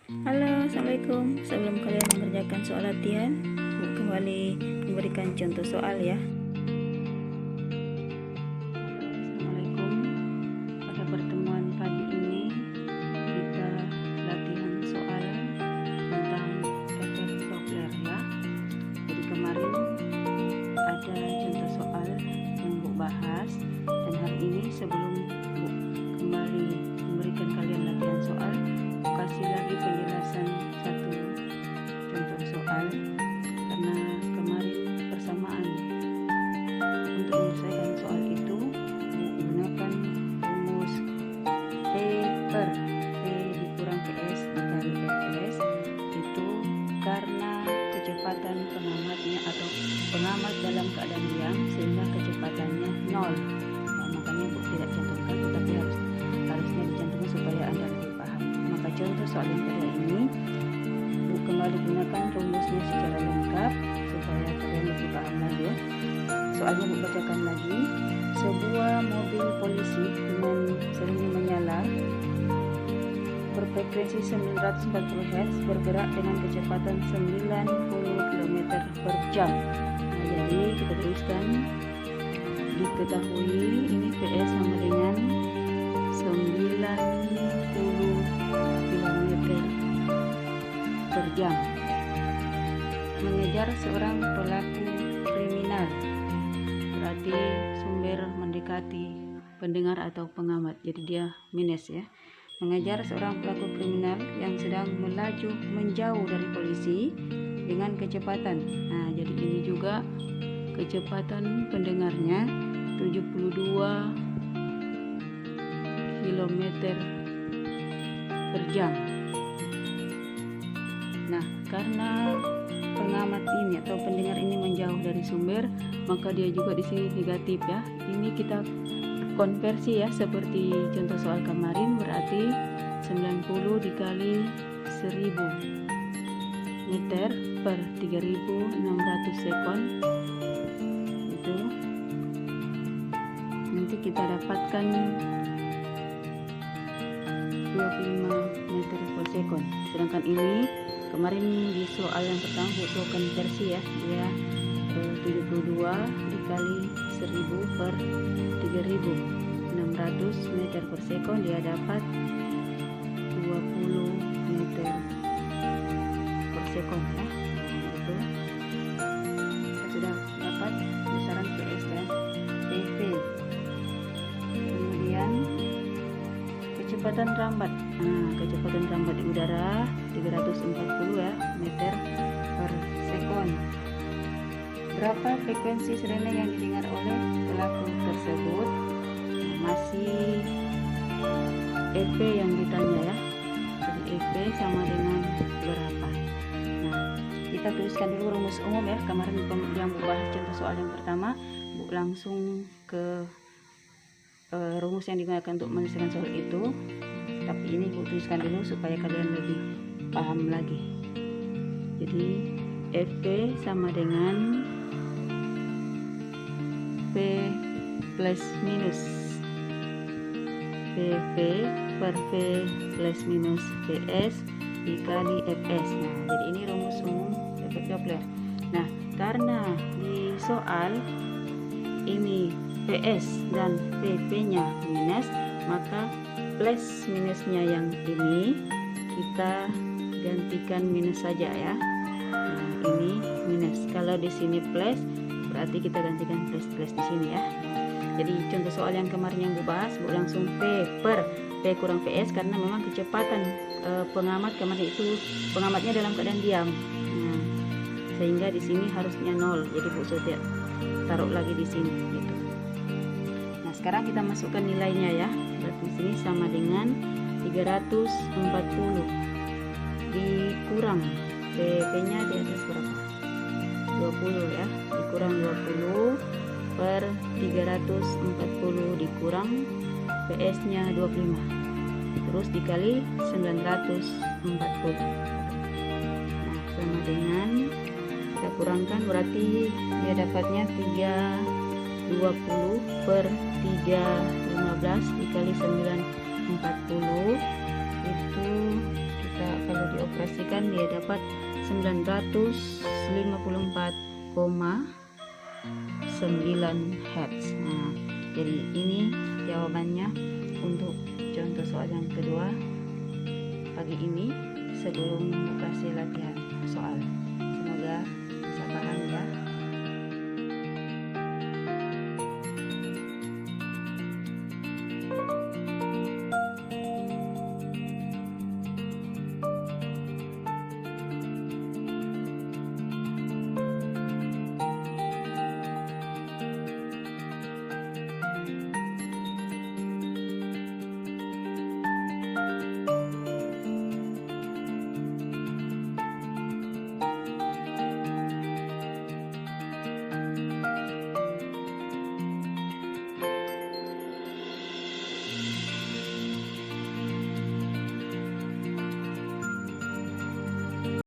Halo, assalamualaikum. Sebelum kalian mengerjakan soal latihan, kembali memberikan contoh soal ya. Assalamualaikum. Pada pertemuan pagi ini kita latihan soal tentang efek Doppler ya. Jadi kemarin ada contoh soal yang Bu bahas, dan hari ini sebelum Bu kembali memberikan kalian latihan soal, kasih lagi penjelasan satu contoh soal, karena kemarin persamaan untuk menyelesaikan soal itu menggunakan rumus P per P dikurang PS dikali PS, itu karena kecepatan pengamatnya atau pengamat dalam keadaan diam sehingga kecepatannya 0. Nah, makanya Bu tidak cantumkan, tetapi harusnya dicantumkan supaya Anda lebih paham. Maka contoh soal yang kedua ini Bu kembali gunakan rumusnya secara lengkap supaya kalian lebih paham lagi ya. Soalnya Bu bacakan lagi. Sebuah mobil polisi dengan seringnya menyala berfrekuensi 940 Hz bergerak dengan kecepatan 90 km per jam. Nah, jadi kita tuliskan, diketahui ini PS sama dengan 90 km per jam. Mengejar seorang pelaku kriminal, berarti sumber mendekati pendengar atau pengamat, jadi dia minus ya. Mengejar seorang pelaku kriminal yang sedang melaju menjauh dari polisi dengan kecepatan. Nah, jadi ini juga kecepatan pendengarnya 72 km per jam. Nah, karena pengamat ini atau pendengar ini menjauh dari sumber, maka dia juga di sini negatif ya. Ini kita konversi ya, seperti contoh soal kemarin, berarti 90 dikali 1000 meter per 3600 sekon. Itu nanti kita dapatkan 25 meter per sekon. Sedangkan ini kemarin di soal yang pertama butuh konversi ya, dia 72 dikali 1000 per 3600 meter per sekon, dia dapat 20 meter per sekon ya. Gitu. Kita sudah dapat besaran PS dan PP. Kemudian kecepatan rambat. Nah, kecepatan rambat di udara 340 ya meter per sekon. Berapa frekuensi sirene yang didengar oleh pelaku tersebut? Nah, masih EP yang ditanya ya. Jadi EP sama dengan berapa? Nah, kita tuliskan dulu rumus umum ya. Kemarin yang Bu bahas contoh soal yang pertama, Bu langsung ke rumus yang digunakan untuk menyelesaikan soal itu. Tapi ini Bu tuliskan dulu supaya kalian lebih paham lagi. Jadi FP sama dengan P plus minus PP per P plus minus PS dikali FS. Nah, jadi ini rumus umum efek Doppler. Nah, karena di soal ini PS dan PP-nya minus, maka plus minusnya yang ini kita gantikan minus saja ya. Nah, ini minus. Kalau di sini plus, berarti kita gantikan plus di sini ya. Jadi contoh soal yang kemarin yang Bu bahas, Bu langsung P per P kurang PS karena memang kecepatan pengamat kemarin itu pengamatnya dalam keadaan diam. Nah, sehingga di sini harusnya 0. Jadi Bu sudah taruh lagi di sini gitu. Nah, sekarang kita masukkan nilainya ya. Berarti di sini sama dengan 340 dikurang PP-nya di atas berapa? 20 ya. Dikurang 20 per 340 dikurang PS-nya 25. Terus dikali 940. Nah, sama dengan kita kurangkan, berarti dia dapatnya 320 per 315 dikali 940, itu kita kalau dikalkulasikan dia dapat 954,9 Hz. Nah, jadi ini jawabannya untuk contoh soal yang kedua pagi ini sebelum kasih latihan soal. Semoga bisa paham ya.